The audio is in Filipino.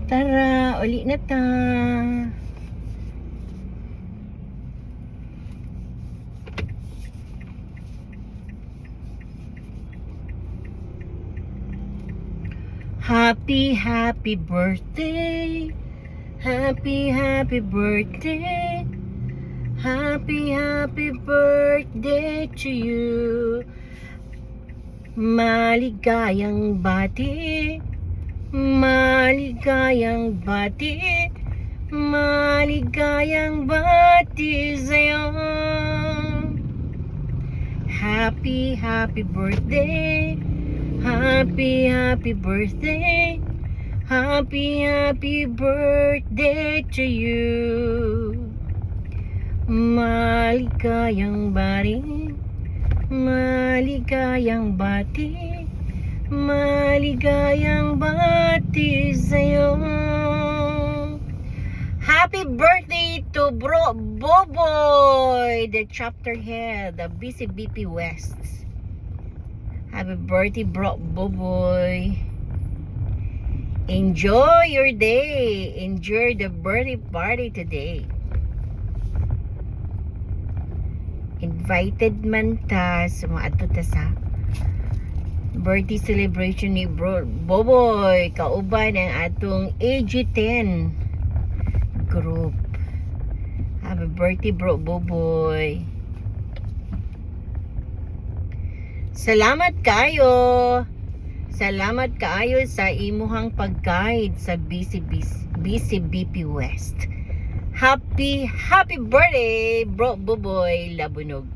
Tara, uli na ta. Happy birthday. Happy birthday. Happy birthday to you. Maligayang bati. Maligayang bati. Maligayang bati sa'yo. Happy birthday. Happy birthday. Happy birthday to you. Maligayang bati. Maligayang bati. Maligayang bati sa'yo. Happy birthday to Bro Boboy, the chapter head of BCBP West. Happy birthday, Bro Boboy. Enjoy your day. Enjoy the birthday party today. Invited man ta sa mga ato ta sa birthday celebration ni Bro Boboy. Kauban ang atong AG10 group. Happy birthday, Bro Boboy. Salamat kayo. Salamat kaayo sa imuhang pag-guide sa BCBP West. Happy birthday, Bro Boboy Labunog.